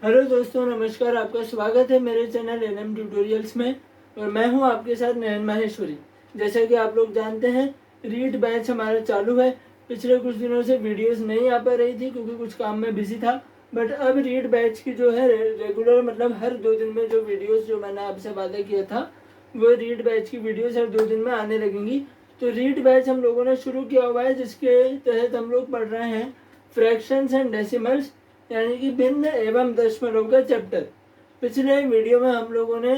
Hello दोस्तों, नमस्कार। आपका स्वागत है मेरे चैनल एनएम ट्यूटोरियल्स में और मैं हूं आपके साथ नयन माहेश्वरी। जैसा कि आप लोग जानते हैं, रीड बैच हमारा चालू है। पिछले कुछ दिनों से वीडियोस नहीं आ पा रही थी क्योंकि कुछ काम में बिजी था। बट अब रीड बैच की जो है रेगुलर, मतलब हर 2 दिन में जो वीडियोस जो मैंने आपसे वादा किया था, वो रीड बैच की वीडियोस हर 2 दिन में आने लगेंगी। तो रीड बैच हम लोगों ने शुरू किया हुआ है, जिसके तहत हम लोग पढ़ रहे हैं फ्रैक्शंस एंड डेसिमल्स, यानी कि भिन्न एवं दशमलव का चैप्टर। पिछले वीडियो में हम लोगों ने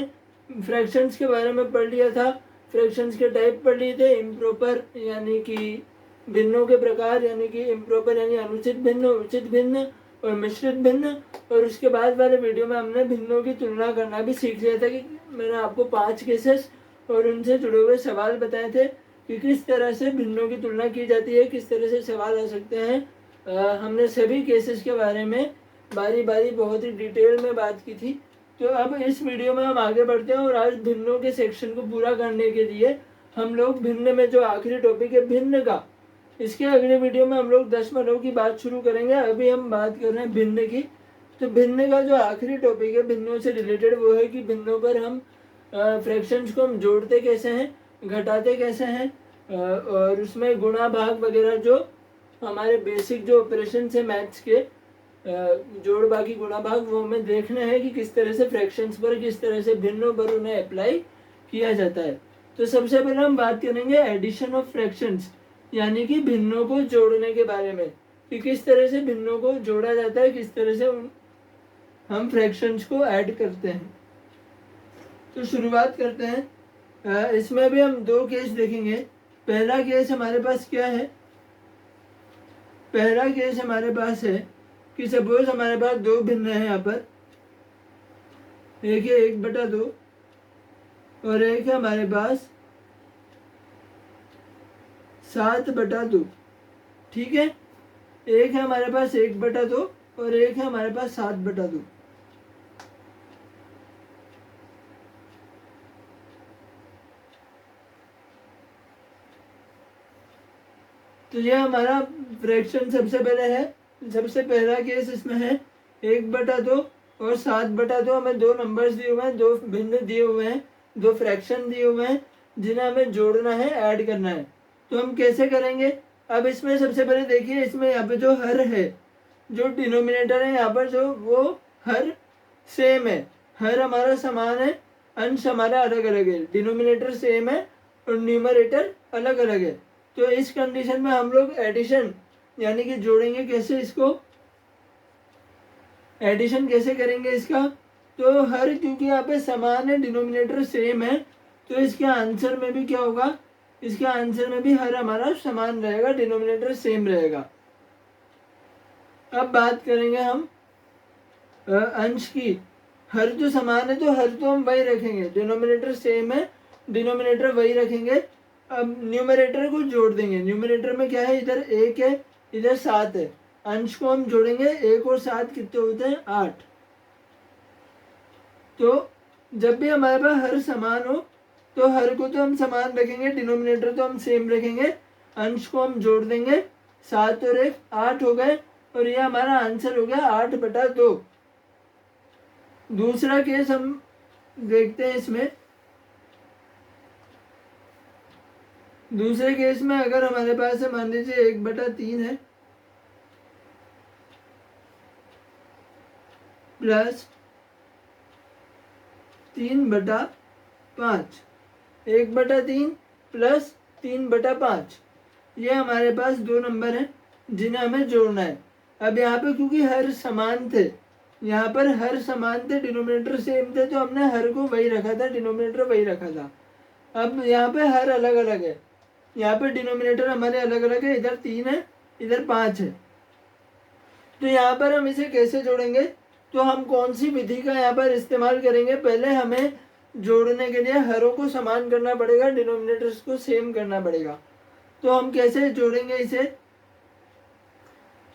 फ्रैक्शंस के बारे में पढ़ लिया था। फ्रैक्शंस के टाइप पढ़ लिए थे। इम्प्रॉपर यानी कि भिन्नों के प्रकार, यानी कि इम्प्रॉपर यानी अनुचित भिन्न, उचित भिन्न और मिश्रित भिन्न। और उसके बाद वाले वीडियो में हमने भिन्नों की तुलना करना भी सीख लिया था कि मैंने आपको 5 केसेस और उनसे जुड़े हुए सवाल बताए थे कि किस तरह से भिन्नों की तुलना की जाती है, किस तरह से सवाल आ सकते हैं। हमने सभी केसेस के बारे में बारी बारी बहुत ही डिटेल में बात की थी। तो अब इस वीडियो में हम आगे बढ़ते हैं और आज भिन्नों के सेक्शन को पूरा करने के लिए हम लोग भिन्न में जो आखिरी टॉपिक है भिन्न का, इसके अगले वीडियो में हम लोग दशमलव की बात शुरू करेंगे। अभी हम बात कर रहे हैं भिन्न की। तो भिन्न का जो आखिरी टॉपिक है भिन्नों से रिलेटेड, वो है कि भिन्नों पर हम फ्रैक्शंस को हम जोड़ते कैसे हैं, घटाते कैसे हैं, और उसमें गुणा भाग वगैरह जो हमारे बेसिक जो ऑपरेशन है मैथ्स के, जोड़ बाकी गुणा भाग, वो हमें देखना है कि किस तरह से फ्रैक्शंस पर, किस तरह से भिन्नों पर उन्हें अप्लाई किया जाता है। तो सबसे पहले हम बात करेंगे एडिशन ऑफ फ्रैक्शंस, यानी कि भिन्नों को जोड़ने के बारे में, कि किस तरह से भिन्नों को जोड़ा जाता है, किस तरह से हम फ्रैक्शंस को ऐड करते हैं। तो शुरुआत करते हैं। इसमें भी हम 2 केस देखेंगे। पहला केस हमारे पास क्या है? पहला केस हमारे पास है कि सपोज हमारे पास 2 भिन्न है। यहाँ पर एक है 1/2 और एक है हमारे पास 7/2। ठीक है, एक है हमारे पास 1/2 और एक है हमारे पास 7/2। तो ये हमारा फ्रैक्शन सबसे पहले है। सबसे पहला केस इसमें है 1/2 और 7/2। हमें 2 नंबर्स दिए हुए हैं, 2 भिन्न दिए हुए हैं, 2 फ्रैक्शन दिए हुए हैं जिन्हें हमें जोड़ना है, ऐड करना है। तो हम कैसे करेंगे? अब इसमें सबसे पहले देखिए, इसमें यहाँ पे जो हर है, जो डिनोमिनेटर है यहाँ पर, जो वो हर सेम है, हर हमारा समान है, अंश हमारा अलग अलग है। डिनोमिनेटर सेम है और न्यूमरेटर अलग अलग है। तो इस कंडीशन में हम लोग एडिशन यानी कि जोड़ेंगे कैसे इसको, एडिशन कैसे करेंगे इसका? तो हर, क्योंकि यहाँ पे समान है, डिनोमिनेटर सेम है, तो इसके आंसर में भी क्या होगा? इसके आंसर में भी हर हमारा समान रहेगा, डिनोमिनेटर सेम रहेगा। अब बात करेंगे हम अंश की। हर जो समान है तो हर तो हम वही रखेंगे, डिनोमिनेटर सेम है, डिनोमिनेटर वही रखेंगे। अब न्यूमरेटर को जोड़ देंगे। न्यूमरेटर में क्या है? इधर 1 है, इधर 7 है। अंश को हम जोड़ेंगे, 1 और 7 कितने होते हैं? 8। तो जब भी हमारे पास हर समान हो तो हर को तो हम समान रखेंगे, डिनोमिनेटर तो हम सेम रखेंगे, अंश को हम जोड़ देंगे। 7 और 1 8 हो गए और ये हमारा आंसर हो गया 8/2। दूसरा केस हम देखते हैं। इसमें दूसरे केस में अगर हमारे पास है, मान लीजिए 1/3 है प्लस 3/5, 1/3 प्लस 3/5, ये हमारे पास 2 नंबर हैं जिन्हें हमें जोड़ना है। अब यहाँ पे क्योंकि हर समान थे, यहाँ पर हर समान थे, डिनोमिनेटर सेम थे, तो हमने हर को वही रखा था, डिनोमिनेटर वही रखा था। अब यहाँ पे हर अलग अलग है, यहाँ पे डिनोमिनेटर हमारे अलग अलग है, इधर 3 है, इधर 5 है। तो यहाँ पर हम इसे कैसे जोड़ेंगे? तो हम कौन सी विधि का यहाँ पर इस्तेमाल करेंगे? पहले हमें जोड़ने के लिए हरों को समान करना पड़ेगा, डिनोमिनेटर्स को सेम करना पड़ेगा। तो हम कैसे जोड़ेंगे इसे?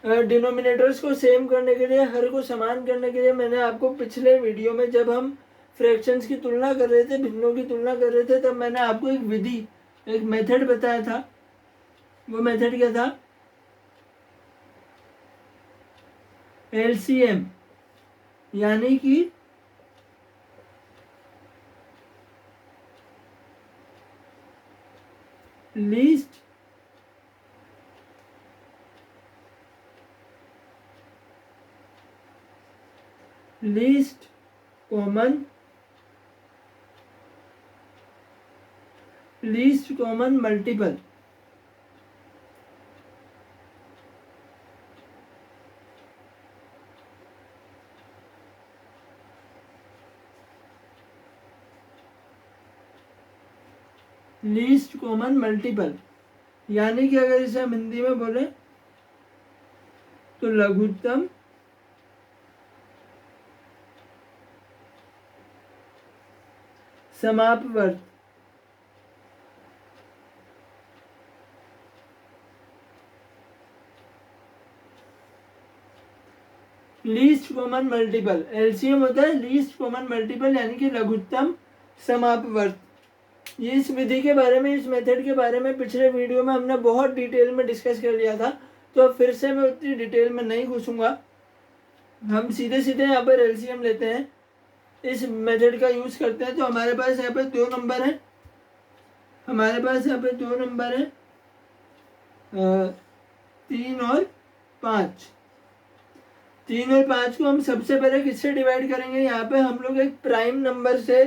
डिनोमिनेटर्स को सेम करने के लिए, हर को समान करने के लिए, मैंने आपको पिछले वीडियो में जब हम फ्रैक्शंस की तुलना कर रहे थे, भिन्नों की तुलना कर रहे थे, तब मैंने आपको एक विधि, एक मेथड बताया था। वो मेथड क्या था? LCM, यानी कि least common multiple. Least common multiple यानी कि अगर इसे हम हिंदी में बोले तो लघुत्तम समापवर्त। लीस्ट कॉमन मल्टीपल एलसीएम होता है लीस्ट कॉमन मल्टीपल यानी कि लघुत्तम समापवर्त। ये इस विधि के बारे में, इस मेथड के बारे में पिछले वीडियो में हमने बहुत डिटेल में डिस्कस कर लिया था, तो अब फिर से मैं उतनी डिटेल में नहीं घुसूंगा। हम सीधे सीधे यहाँ पर एलसीएम लेते हैं, इस मेथड का यूज करते हैं। तो हमारे पास यहाँ पे 2 नंबर है, हमारे पास यहाँ पे 2 नंबर है 3 और 5। 3 और 5 को हम सबसे पहले किससे डिवाइड करेंगे? यहाँ पे हम लोग एक प्राइम नंबर से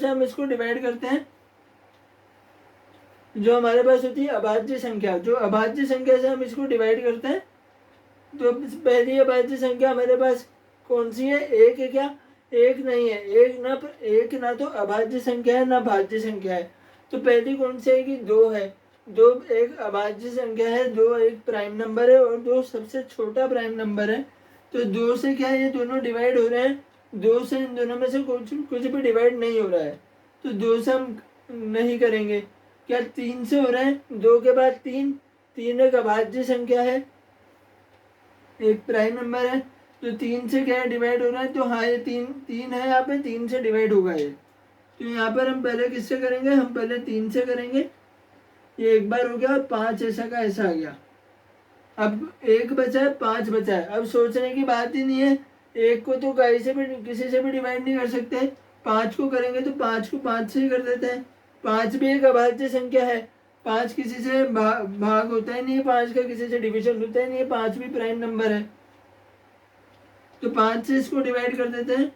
हम इसको डिवाइड करते हैं। जो हमारे पास होती है अभाज्य संख्या, जो अभाज्य संख्या से हम इसको डिवाइड करते हैं। तो पहली अभाज्य संख्या हमारे पास कौन सी है? 1 है क्या? 1 नहीं है, एक ना तो अभाज्य संख्या है ना भाज्य संख्या है। तो पहली कौन सी है कि 2 है। 2 एक अभाज्य संख्या है, 2 एक प्राइम नंबर है और 2 सबसे छोटा प्राइम नंबर है। तो 2 से क्या है, ये दोनों डिवाइड हो रहे हैं। 2 से इन दोनों में से कुछ भी डिवाइड नहीं हो रहा है, तो 2 से हम नहीं करेंगे। क्या 3 से हो रहे हैं? 2 के बाद 3 एक अभाज्य संख्या है, एक प्राइम नंबर है। तो 3 से क्या है डिवाइड हो रहा है? तो हाँ, ये 3 है, यहाँ पे 3 से डिवाइड होगा ये। तो यहाँ पर हम पहले किससे करेंगे? हम पहले 3 से करेंगे। ये एक बार हो गया और 5 ऐसा का ऐसा आ गया। अब 1 बचा है, 5 बचा है। अब सोचने की बात ही नहीं है, 1 को तो किसी से भी डिवाइड नहीं कर सकते। 5 को करेंगे तो 5 को 5 से ही कर देते हैं। 5 भी एक अभाज्य संख्या है, 5 किसी से भाग होता ही नहीं है, 5 का किसी से डिवीजन होता ही नहीं है। 5 भी प्राइम नंबर है, तो 5 से इसको डिवाइड कर देते हैं।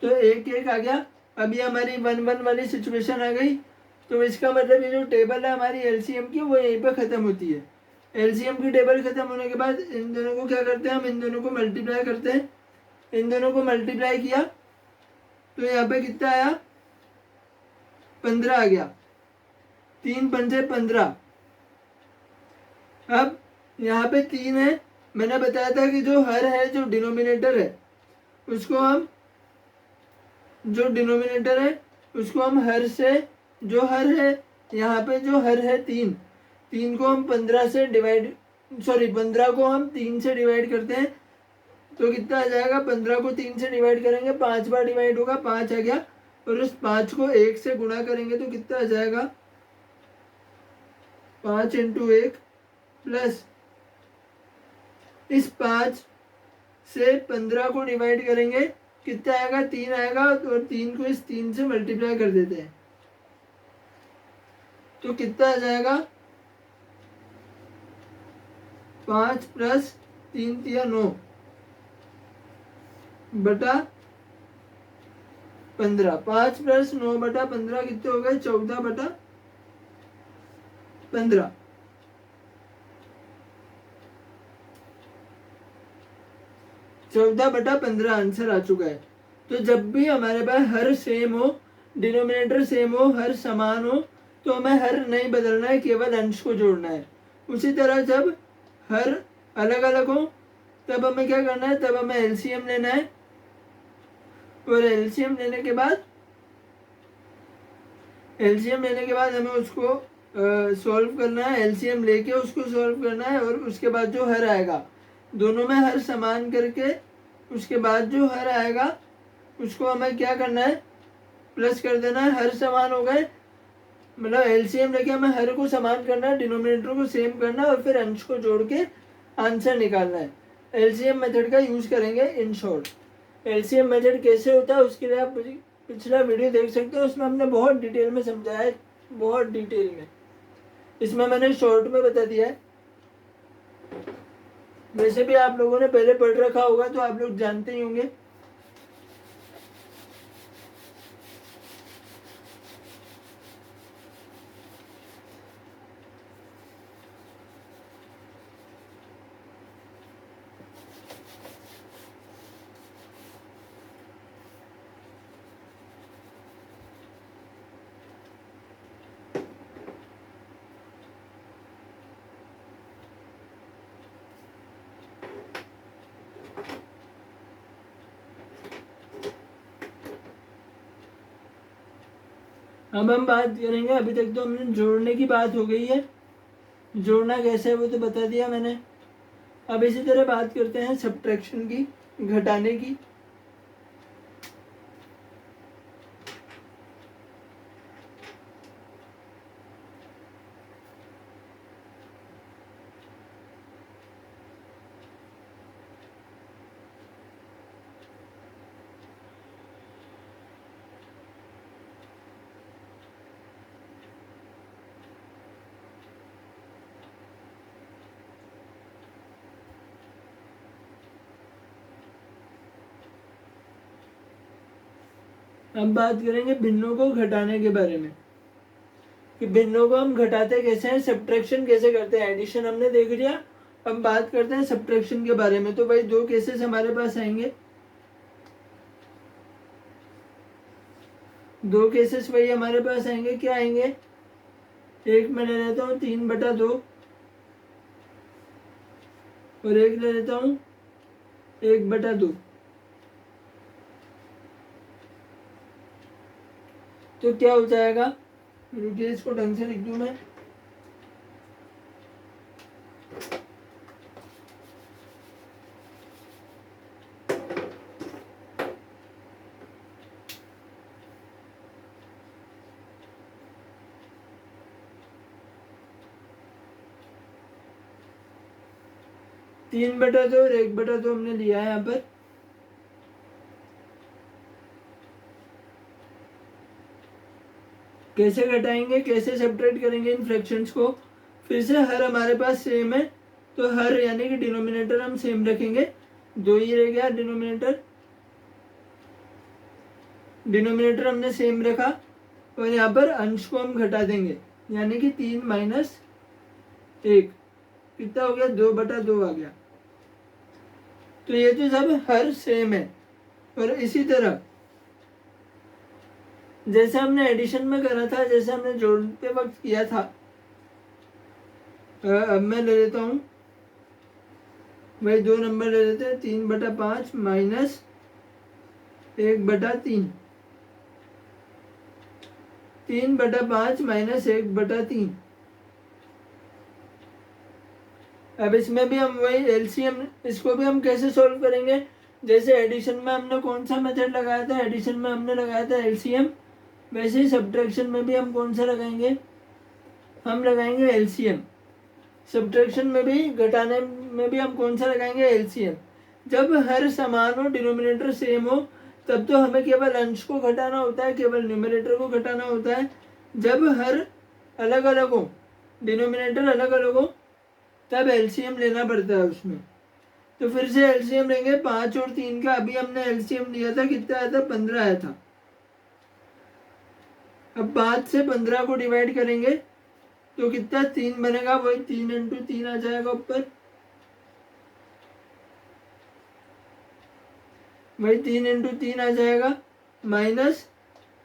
तो 1 आ गया। अभी हमारी 1 वाली सिचुएशन आ गई। तो इसका मतलब ये जो टेबल है हमारी एलसीएम की, वो यहीं पर खत्म होती है। एलसीएम की टेबल खत्म होने के बाद इन दोनों को क्या करते हैं? हम इन दोनों को मल्टीप्लाई करते हैं। इन दोनों को मल्टीप्लाई किया तो यहाँ पे कितना आया? 15 आ गया। 3 पंजे 15। अब यहाँ पे 3 है। मैंने बताया था कि जो हर है, जो डिनोमिनेटर है, उसको हम हर से, जो हर है यहाँ पे, जो हर है 3 को हम 15 से डिवाइड, 15 को हम 3 से डिवाइड करते हैं। तो कितना आ जाएगा? 15 को 3 से डिवाइड करेंगे, 5 बार डिवाइड होगा, 5 आ गया। और उस 5 को 1 से गुणा करेंगे तो कितना आ जाएगा? 5 × 1 प्लस इस 5 से 15 को डिवाइड करेंगे, कितना आएगा? 3 आएगा। और 3 को इस 3 से मल्टीप्लाई कर देते हैं तो कितना आ जाएगा? 5 + 3 × 9 बटा 15। 5 + 9 बटा 15 कितने हो गए? 14 बटा 15। 14 बटा 15 आंसर आ चुका है। तो जब भी हमारे पास हर सेम हो, डिनोमिनेटर सेम हो, हर समान हो, तो हमें हर नहीं बदलना है, केवल अंश को जोड़ना है। उसी तरह जब हर अलग अलग हो, तब हमें क्या करना है? तब हमें एलसीएम लेना है। और एलसीएम लेने के बाद हमें उसको सॉल्व करना है। एलसीएम लेके उसको सॉल्व करना है। और उसके बाद जो हर आएगा, दोनों में हर समान करके उसके बाद जो हर आएगा उसको हमें क्या करना है? प्लस कर देना है। हर समान हो गए, मतलब एलसीएम लेके हमें हर को समान करना है, डिनोमिनेटर को सेम करना है और फिर अंश को जोड़ के आंसर निकालना है। एलसीएम मेथड का यूज करेंगे इन शॉर्ट। एलसीएम मेथड कैसे होता है उसके लिए आप पिछला वीडियो देख सकते हो, उसमें हमने बहुत डिटेल में समझाया है, बहुत डिटेल में। इसमें मैंने शॉर्ट में बता दिया है। वैसे भी आप लोगों ने पहले पढ़ रखा होगा तो आप लोग जानते ही होंगे। अब हम बात करेंगे, अभी तक तो हमने जोड़ने की बात हो गई है, जोड़ना कैसे है वो तो बता दिया मैंने। अब इसी तरह बात करते हैं सब्ट्रैक्शन की, घटाने की। अब बात करेंगे भिन्नों को घटाने के बारे में, कि भिन्नों को हम घटाते कैसे हैं, सब्ट्रैक्शन कैसे करते हैं। एडिशन हमने देख लिया, अब बात करते हैं सब्ट्रैक्शन के बारे में। तो भाई दो केसेस हमारे पास आएंगे, दो केसेस भाई हमारे पास आएंगे। क्या आएंगे, एक मैं ले लेता हूँ 3/2 और एक ले लेता हूँ 1/2। तो क्या हो जाएगा, रुकिए इसको ढंग से लिख दूं मैं। तीन बटा दो और 1/2 हमने लिया है यहाँ पर। कैसे घटाएंगे, कैसे सब्ट्रैक्ट करेंगे इन फ्रैक्शंस को। फिर से हर हमारे पास सेम है, तो हर यानी कि डिनोमिनेटर हम सेम रखेंगे। 2 ही रह गया डिनोमिनेटर, डिनोमिनेटर हमने सेम रखा और यहाँ पर अंश को हम घटा देंगे, यानी कि 3 - 1 कितना हो गया, 2/2 आ गया। तो ये तो सब हर सेम है। और इसी तरह जैसे हमने एडिशन में करा था, जैसे हमने जोड़ते वक्त किया था, अब मैं ले लेता हूँ भाई 2 नंबर ले लेते हैं। 3/5 माइनस 1/3, 3/5 माइनस 1/3। अब इसमें भी हम वही एलसीएम, इसको भी हम कैसे सोल्व करेंगे। जैसे एडिशन में हमने कौन सा मेथड लगाया था, एडिशन में हमने लगाया था एलसीएम, वैसे ही सब्ट्रैक्शन में भी हम कौन सा लगाएंगे, हम लगाएंगे एलसीएम। सब्ट्रैक्शन में भी, घटाने में भी हम कौन सा लगाएंगे, एलसीएम। जब हर समान हो, डिनोमिनेटर सेम हो, तब तो हमें केवल अंश को घटाना होता है, केवल न्यूमरेटर को घटाना होता है। जब हर अलग अलग हो, डिनोमिनेटर अलग अलग हो, तब एलसीएम लेना पड़ता है उसमें। तो फिर से एलसीएम लेंगे 5 और 3 का। अभी हमने एलसीएम लिया था, कितना आया था, 15 आया था। अब 5 से 15 को डिवाइड करेंगे तो कितना, 3 बनेगा, वही 3 × 3 आ जाएगा ऊपर, वही 3 × 3 आ जाएगा, माइनस।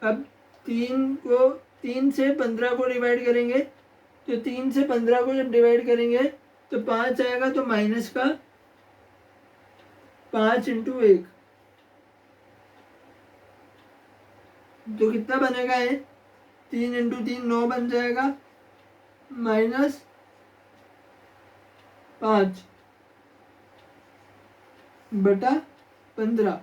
अब 3 से 15 को डिवाइड करेंगे, तो 3 से 15 को जब डिवाइड करेंगे तो 5 आएगा, तो माइनस का 5 × 1, तो कितना बनेगा ये, 3 × 3 9 बन जाएगा, माइनस 5/15।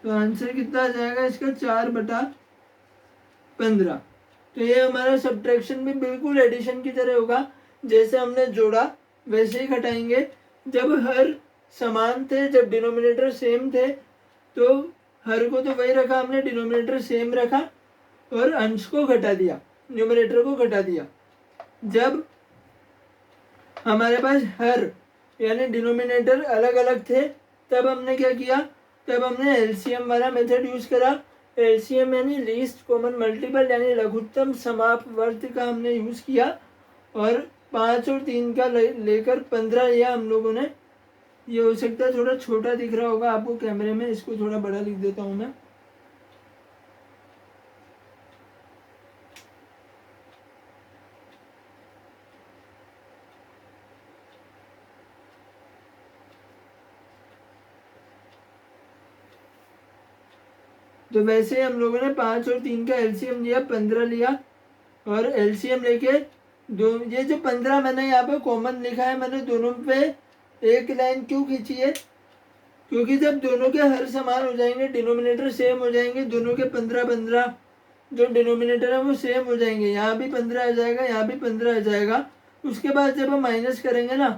तो आंसर कितना आ जाएगा इसका, 4/15। तो ये हमारा सब्ट्रैक्शन भी बिल्कुल एडिशन की तरह होगा। जैसे हमने जोड़ा वैसे ही घटाएंगे। जब हर समान थे, जब डिनोमिनेटर सेम थे, तो हर को तो वही रखा हमने, डिनोमिनेटर सेम रखा और अंश को घटा दिया, न्यूमरेटर को घटा दिया। जब हमारे पास हर यानी डिनोमिनेटर अलग अलग थे, तब हमने क्या किया, तब हमने एलसीएम वाला मेथड यूज करा। एलसीएम यानी लीस्ट कॉमन मल्टीपल यानी लघुत्तम समापवर्त का हमने यूज किया और 5 और 3 का लेकर 15 लिया हम लोगों ने। ये हो सकता है थोड़ा छोटा दिख रहा होगा आपको कैमरे में, इसको थोड़ा बड़ा लिख देता हूँ मैं। तो वैसे हम लोगों ने 5 और 3 का एलसीएम लिया, 15 लिया और एलसीएम लेके दो, ये जो 15 मैंने यहाँ पे कॉमन लिखा है, मैंने दोनों पे एक लाइन क्यों खींची है, क्योंकि जब दोनों के हर समान हो जाएंगे, डिनोमिनेटर सेम हो जाएंगे, दोनों के 15 जो डिनोमिनेटर है वो सेम हो जाएंगे, यहाँ भी 15 आ जाएगा, यहाँ भी 15 आ जाएगा। उसके बाद जब हम माइनस करेंगे ना,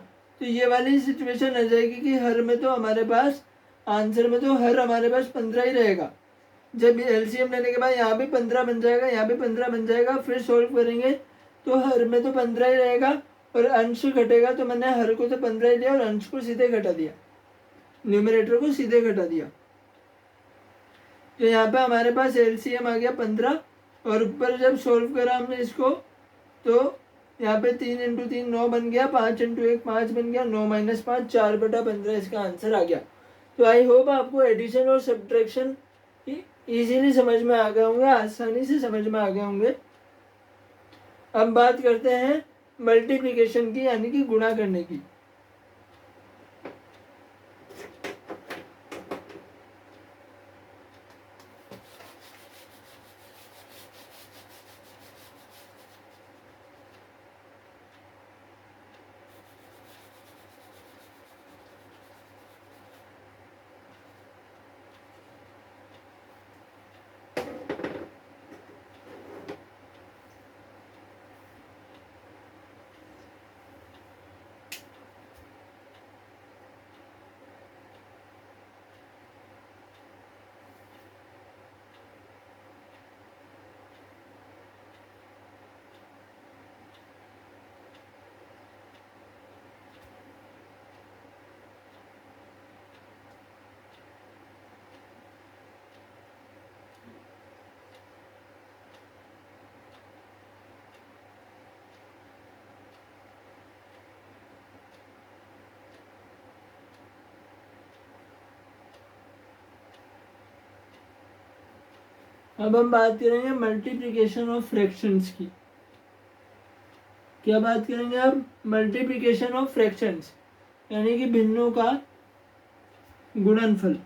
तो ये वाली सिचुएशन आ जाएगी कि हर में तो हमारे पास, आंसर में तो हर हमारे पास 15 ही रहेगा। जब एलसीएम लेने के बाद यहाँ भी 15 बन जाएगा, यहाँ भी 15 बन जाएगा, फिर सोल्व करेंगे तो हर में तो 15 ही रहेगा और अंश घटेगा। तो मैंने हर को तो 15 ही लिया और अंश को सीधे घटा दिया, न्यूमरेटर को सीधे घटा दिया। तो यहाँ पे हमारे पास एलसीएम आ गया 15 और ऊपर जब सोल्व करा हमने इसको, तो यहाँ पे 3 इंटू 3 9 बन गया, 5 इंटू 1 5 बन गया, 9 माइनस 5 4/15 इसका आंसर आ गया। तो आई होप आपको एडिशन और सब्ट्रैक्शन इजीली समझ में आ गए होंगे, आसानी से समझ में आ गए होंगे। अब बात करते हैं मल्टीप्लिकेशन की, यानी कि गुणा करने की। अब हम बात करेंगे मल्टीप्लिकेशन ऑफ फ्रैक्शंस की। क्या बात करेंगे अब? मल्टीप्लिकेशन ऑफ फ्रैक्शंस यानी कि भिन्नों का गुणनफल।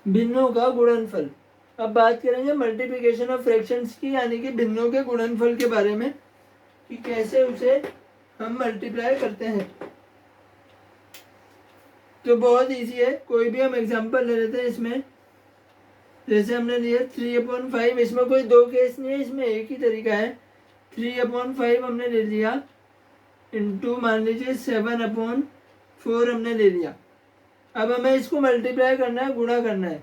भिन्नों का गुणनफल। अब बात करेंगे मल्टीप्लिकेशन ऑफ फ्रैक्शंस की, यानी कि भिन्नों के गुणनफल के बारे में, कि कैसे उसे हम मल्टीप्लाई करते हैं। तो बहुत इजी है, कोई भी हम एग्जांपल ले लेते हैं इसमें। जैसे हमने लिया 3/5, इसमें कोई दो केस नहीं है, इसमें एक ही तरीका है। 3/5 हमने ले लिया, इंटू मान लीजिए 7/4 हमने ले लिया। अब हमें इसको मल्टीप्लाई करना है, गुणा करना है।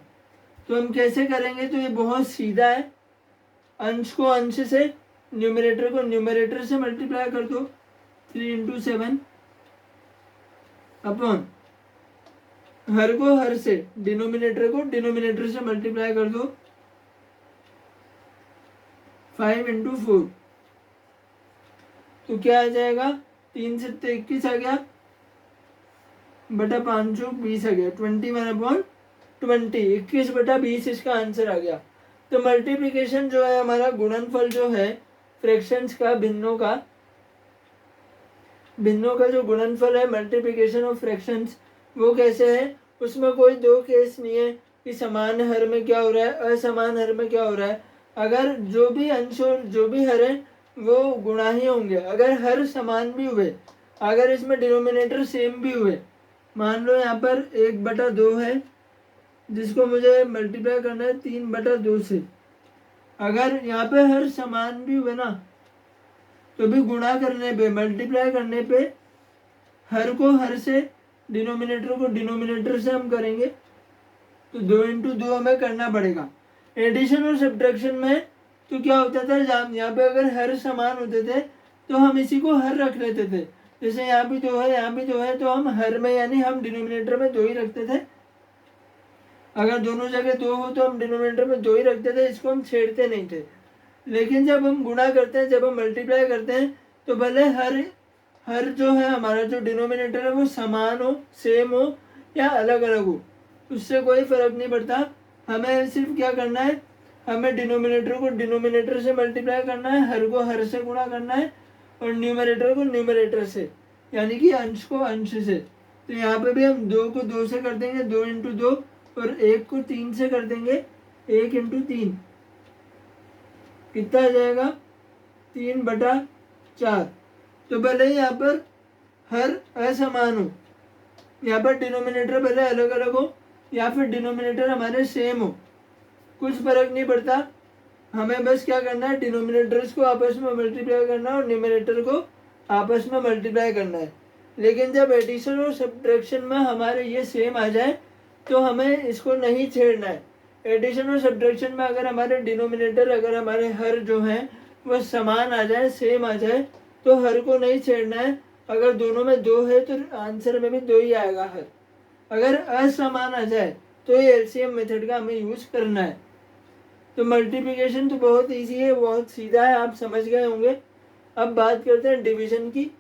तो हम कैसे करेंगे? तो ये बहुत सीधा है, अंश को अंश से, न्यूमरेटर को न्यूमरेटर से मल्टीप्लाई कर दो। 3 इंटू 7 अपॉन हर को हर से, डिनोमिनेटर को डिनोमिनेटर से मल्टीप्लाई कर दो। 5 इंटू 4 तो क्या आ जाएगा? 3 से 21 आ गया, बटा 5 20 आ गया, 21/20, 21/20 इसका आंसर आ गया। तो मल्टीप्लिकेशन जो है हमारा, गुणनफल जो है फ्रैक्शंस का, भिन्नों का जो गुणनफल है मल्टीप्लिकेशन ऑफ फ्रैक्शंस, वो कैसे है? उसमें कोई दो केस नहीं है कि समान हर में क्या हो रहा है, असमान हर में क्या हो रहा है। अगर जो भी अंश और जो भी हर है वो गुणा ही होंगे। अगर हर समान भी हुए, अगर इसमें डिनोमिनेटर सेम भी हुए, मान लो यहाँ पर 1/2 है जिसको मुझे मल्टीप्लाई करना है 3/2 से। अगर यहाँ पे हर समान भी हुए ना तो भी गुणा करने पे, मल्टीप्लाई करने पे हर को हर से, डिनोमिनेटर को डिनोमिनेटर से हम करेंगे तो 2 × 2 हमें करना पड़ेगा। एडिशन और सब्ट्रैक्शन में तो क्या होता था, यहाँ पे अगर हर समान होते थे तो हम इसी को हर रख लेते थे। जैसे यहाँ भी 2 है, यहाँ भी 2 है, तो हम हर में यानी हम डिनोमिनेटर में 2 ही रखते थे। अगर दोनों जगह 2 हो तो हम डिनोमिनेटर में 2 ही रखते थे, इसको हम छेड़ते नहीं थे। लेकिन जब हम गुणा करते हैं, जब हम मल्टीप्लाई करते हैं, तो भले हर जो है हमारा जो डिनोमिनेटर है वो समान हो, सेम हो या अलग अलग हो, उससे कोई फर्क नहीं पड़ता। हमें सिर्फ क्या करना है, हमें डिनोमिनेटर को डिनोमिनेटर से मल्टीप्लाई करना है, हर को हर से गुणा करना है, और न्यूमरेटर को न्यूमरेटर से, यानी कि अंश को अंश से। तो यहाँ पे भी हम 2 को 2 से कर देंगे, 2 × 2, और 1 को 3 से कर देंगे, 1 × 3। कितना आ जाएगा, 3/4। तो भले यहाँ पर हर असमान हो, यहाँ पर डिनोमिनेटर भले अलग अलग हो या फिर डिनोमिनेटर हमारे सेम हो, कुछ फर्क नहीं पड़ता। हमें बस क्या करना है, डिनोमिनेटर्स को आपस में मल्टीप्लाई करना है और न्यूमरेटर को आपस में मल्टीप्लाई करना है। लेकिन जब एडिशन और सब्ट्रैक्शन में हमारे ये सेम आ जाए तो हमें इसको नहीं छेड़ना है। एडिशन और सब्ट्रैक्शन में अगर हमारे डिनोमिनेटर, अगर हमारे हर जो हैं वो समान आ जाए, सेम आ जाए, तो हर को नहीं छेड़ना है। अगर दोनों में 2 है तो आंसर में भी 2 ही आएगा हर। अगर असमान आ जाए तो ये एलसीएम मेथड का हमें यूज करना है। तो मल्टीप्लिकेशन तो बहुत इजी है, बहुत सीधा है, आप समझ गए होंगे। अब बात करते हैं डिवीजन की।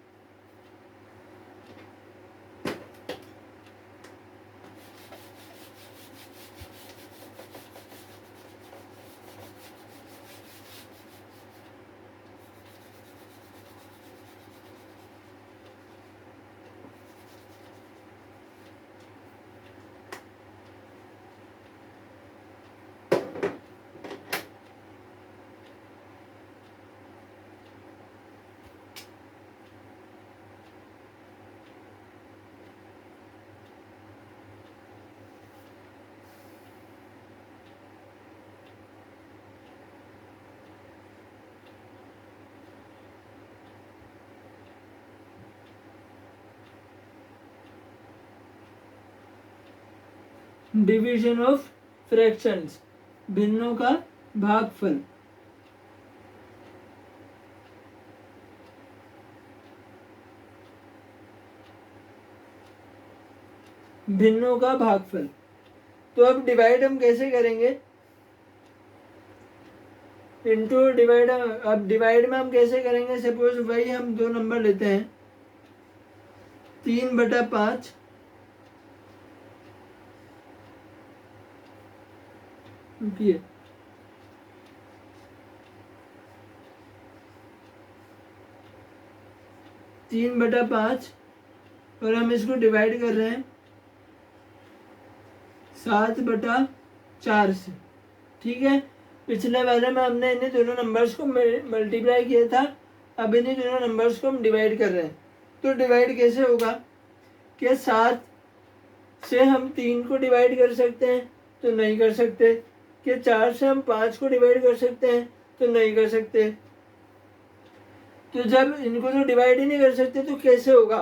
डिवीजन ऑफ फ्रैक्शंस, भिन्नों का भागफल। भिन्नों का भागफल। तो अब डिवाइड हम कैसे करेंगे, इनटू डिवाइड। अब डिवाइड में हम कैसे करेंगे, सपोज वही हम 2 नंबर लेते हैं, 3/5 रुकिए, 3/5 और हम इसको डिवाइड कर रहे हैं 7/4 से। ठीक है, पिछले वाले में हमने इन्हीं दोनों नंबर्स को मल्टीप्लाई किया था, अब इन्हीं दोनों नंबर्स को हम डिवाइड कर रहे हैं। तो डिवाइड कैसे होगा, क्या 7 से हम 3 को डिवाइड कर सकते हैं, तो नहीं कर सकते। क्या 4 से हम 5 को डिवाइड कर सकते हैं, तो नहीं कर सकते। तो जब इनको तो डिवाइड ही नहीं कर सकते तो कैसे होगा।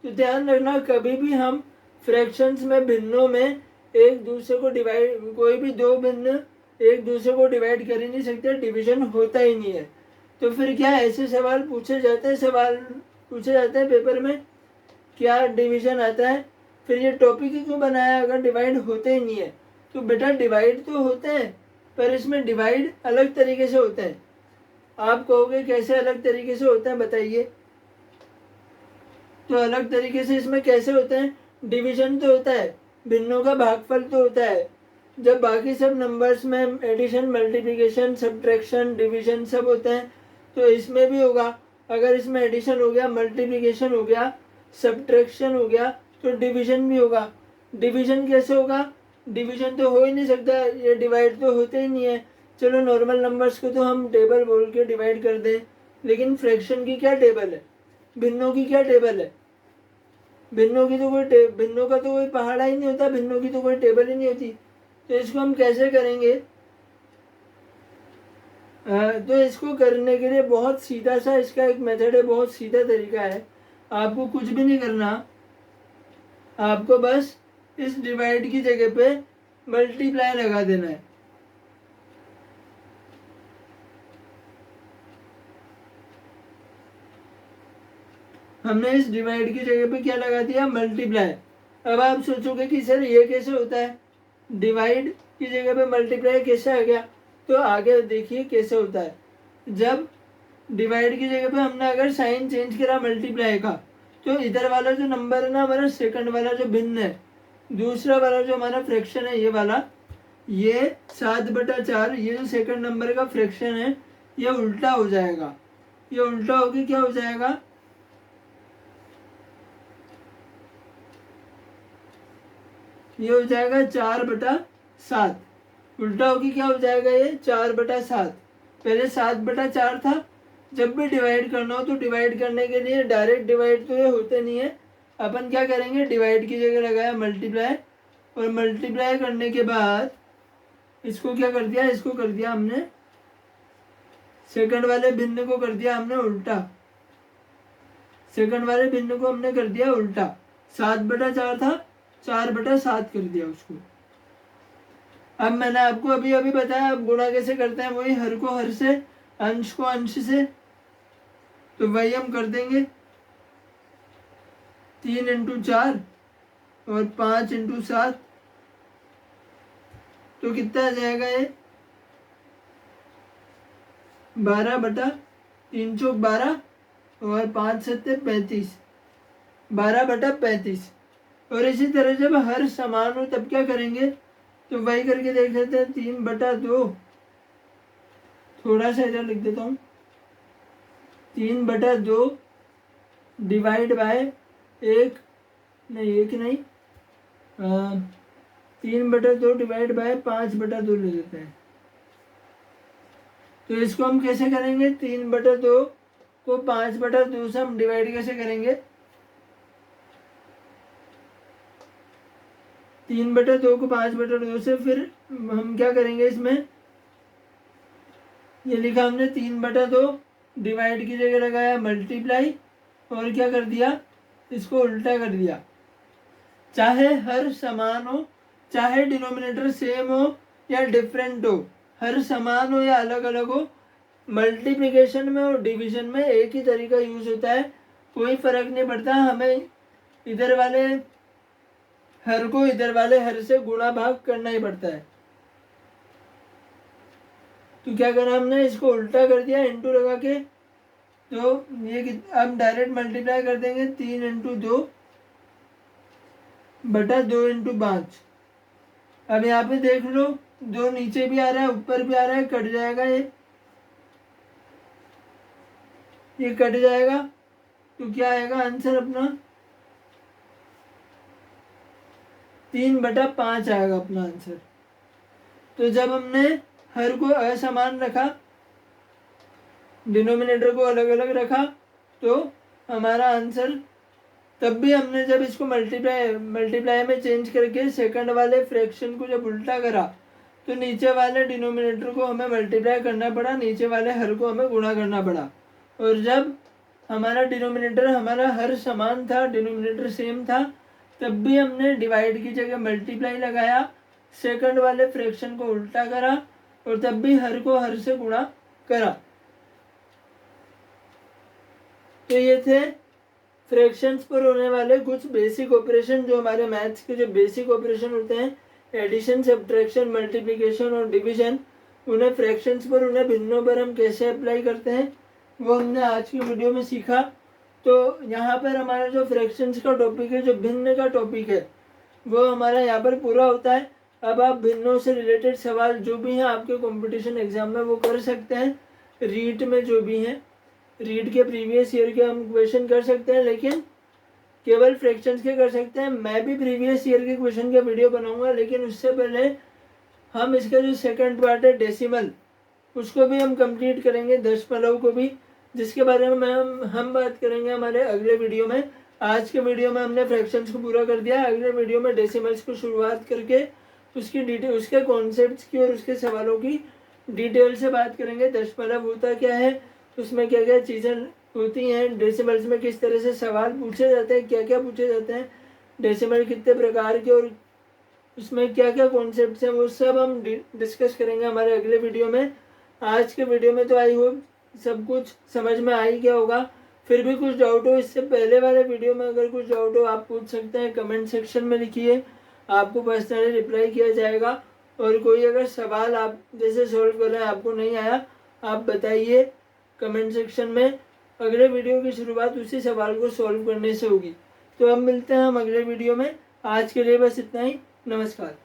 तो ध्यान रखना, कभी भी हम फ्रैक्शंस में, भिन्नों में एक दूसरे को डिवाइड, कोई भी 2 भिन्न एक दूसरे को डिवाइड कर ही नहीं सकते, डिवीजन होता ही नहीं है। तो फिर क्या ऐसे सवाल पूछे जाते हैं पेपर में, क्या डिवीजन आता है, फिर ये टॉपिक ही क्यों बनाया अगर डिवाइड होते ही नहीं है। तो बेटा डिवाइड तो होते हैं, पर इसमें डिवाइड अलग तरीके से होते हैं। आप कहोगे कैसे अलग तरीके से होते हैं, बताइए। तो अलग तरीके से इसमें कैसे होते हैं, डिवीजन तो होता है, भिन्नों का भागफल तो होता है। जब बाकी सब नंबर्स में एडिशन, मल्टीप्लिकेशन, सब्ट्रैक्शन, डिवीजन सब होते हैं, तो इसमें भी होगा। अगर इसमें एडिशन हो गया, मल्टीप्लिकेशन हो गया, सब्ट्रैक्शन हो गया, तो डिवीजन भी होगा। डिवीजन कैसे होगा, डिवीजन तो हो ही नहीं सकता, ये डिवाइड तो होते ही नहीं है। चलो नॉर्मल नंबर्स को तो हम टेबल बोल के डिवाइड कर दें, लेकिन फ्रैक्शन की क्या टेबल है, भिन्नों की क्या टेबल है। भिन्नों का तो कोई पहाड़ा ही नहीं होता, भिन्नों की तो कोई टेबल ही नहीं होती। तो इसको हम कैसे करेंगे? तो इसको करने के लिए बहुत सीधा सा इसका एक मेथड है, बहुत सीधा तरीका है। आपको कुछ भी नहीं करना, आपको बस इस डिवाइड की जगह पे मल्टीप्लाई लगा देना है। हमने इस डिवाइड की जगह पे क्या लगा दिया? मल्टीप्लाई। अब आप सोचोगे कि सर ये कैसे होता है, डिवाइड की जगह पे मल्टीप्लाई कैसे आ गया? तो आगे देखिए कैसे होता है। जब डिवाइड की जगह पे हमने अगर साइन चेंज करा मल्टीप्लाई का, तो इधर वाला जो नंबर है ना हमारा, सेकंड वाला जो भिन्न है, दूसरा वाला जो हमारा फ्रैक्शन है ये वाला, ये 7/4, ये जो सेकंड नंबर का फ्रैक्शन है ये उल्टा हो जाएगा। ये उल्टा होके क्या हो जाएगा? ये हो जाएगा 4/7। उल्टा होगी क्या हो जाएगा? ये 4/7। पहले 7/4 था। जब भी डिवाइड करना हो तो डिवाइड करने के लिए डायरेक्ट डिवाइड तो ये होते नहीं है, अपन क्या करेंगे, डिवाइड की जगह लगाया मल्टीप्लाई, और मल्टीप्लाई करने के बाद इसको क्या कर दिया, इसको कर दिया हमने, सेकंड वाले भिन्न को कर दिया हमने उल्टा। सेकंड वाले भिन्न को हमने कर दिया उल्टा। 7/4 था, 4/7 कर दिया उसको। अब मैंने आपको अभी अभी बताया अब गुणा कैसे करते हैं, वही हर को हर से, अंश को अंश से, तो वही हम कर देंगे। 3 × 4 और 5 × 7, तो कितना आ जाएगा ये? 12/3 × 12 और 5 × 7 = 35, 12/35। और इसी तरह जब हर समान हो तब क्या करेंगे, तो वही करके देख लेते हैं। 3/2, थोड़ा सा इधर लिख देता हूँ, 3/2 डिवाइड बाय 1 नहीं 3/2 डिवाइड बाय 5/2 ले लेते हैं। तो इसको हम कैसे करेंगे, 3/2 को 5/2 से हम डिवाइड कैसे करेंगे? 3/2 को 5/2 से, फिर हम क्या करेंगे इसमें, ये लिखा हमने 3/2, डिवाइड की जगह लगाया मल्टीप्लाई, और क्या कर दिया, इसको उल्टा कर दिया। चाहे हर समान हो, चाहे डिनोमिनेटर सेम हो या डिफरेंट हो, हर समान हो या अलग अलग हो, मल्टीप्लिकेशन में और डिवीजन में एक ही तरीका यूज होता है, कोई फर्क नहीं पड़ता। हमें इधर वाले हर को इधर वाले हर से गुणा भाग करना ही पड़ता है। तो क्या करा हमने, इसको उल्टा कर दिया इंटू लगा के। तो ये अब डायरेक्ट मल्टीप्लाई कर देंगे, 3 × 2 बटा 2 × 5। अब यहाँ पे देख लो, 2 नीचे भी आ रहा है ऊपर भी आ रहा है, कट जाएगा ये कट जाएगा। तो क्या आएगा आंसर अपना, 3/5 आएगा अपना आंसर। तो जब हमने हर को असमान रखा, डिनोमिनेटर को अलग अलग रखा, तो हमारा आंसर, तब भी हमने जब इसको मल्टीप्लाई में चेंज करके सेकंड वाले फ्रैक्शन को जब उल्टा करा, तो नीचे वाले डिनोमिनेटर को हमें मल्टीप्लाई करना पड़ा, नीचे वाले हर को हमें गुणा करना पड़ा। और जब हमारा डिनोमिनेटर हमारा हर समान था, डिनोमिनेटर सेम था, तब भी हमने डिवाइड की जगह मल्टीप्लाई लगाया, सेकंड वाले फ्रैक्शन को उल्टा करा, और तब भी हर को हर से गुणा करा। तो ये थे फ्रैक्शंस पर होने वाले कुछ बेसिक ऑपरेशन, जो हमारे मैथ्स के जो बेसिक ऑपरेशन होते हैं, एडिशन, सब्ट्रैक्शन, मल्टीप्लिकेशन और डिवीजन, उन्हें फ्रैक्शंस पर, उन्हें भिन्नों पर हम कैसे अप्लाई करते हैं, वो हमने आज की वीडियो में सीखा। तो यहाँ पर हमारा जो फ्रैक्शंस का टॉपिक है, जो भिन्न का टॉपिक है, वो हमारा यहाँ पर पूरा होता है। अब आप भिन्नों से रिलेटेड सवाल जो भी हैं आपके कंपटीशन एग्जाम में वो कर सकते हैं, रीट में जो भी हैं, रीट के प्रीवियस ईयर के हम क्वेश्चन कर सकते हैं, लेकिन केवल फ्रैक्शंस के कर सकते हैं। मैं भी प्रीवियस ईयर के क्वेश्चन का वीडियो बनाऊंगा, लेकिन उससे पहले हम इसका जो सेकंड पार्ट है डेसिमल, उसको भी हम कंप्लीट करेंगे, दशमलव को भी, जिसके बारे में हम बात करेंगे हमारे अगले वीडियो में। आज के वीडियो में हमने फ्रैक्शंस को पूरा कर दिया, अगले वीडियो में डेसिमल्स को शुरुआत करके उसकी डिटेल, उसके कॉन्सेप्ट्स की और उसके सवालों की डिटेल से बात करेंगे। दशमलव होता क्या है, उसमें क्या क्या चीज़ें होती हैं, डेसिमल्स में किस तरह से सवाल पूछे जाते हैं, क्या क्या पूछे जाते हैं, डेसिमल कितने प्रकार के और उसमें क्या क्या कॉन्सेप्ट्स हैं, वो सब हम डिस्कस करेंगे हमारे अगले वीडियो में। आज के वीडियो में तो आई होप सब कुछ समझ में आ ही गया होगा। फिर भी कुछ डाउट हो इससे पहले वाले वीडियो में, अगर कुछ डाउट हो आप पूछ सकते हैं, कमेंट सेक्शन में लिखिए, आपको पर्सनली रिप्लाई किया जाएगा। और कोई अगर सवाल आप जैसे सॉल्व कर रहे हैं आपको नहीं आया, आप बताइए कमेंट सेक्शन में। अगले वीडियो की शुरुआत उसी सवाल को सॉल्व करने से होगी। तो अब मिलते हैं हम अगले वीडियो में। आज के लिए बस इतना ही। नमस्कार।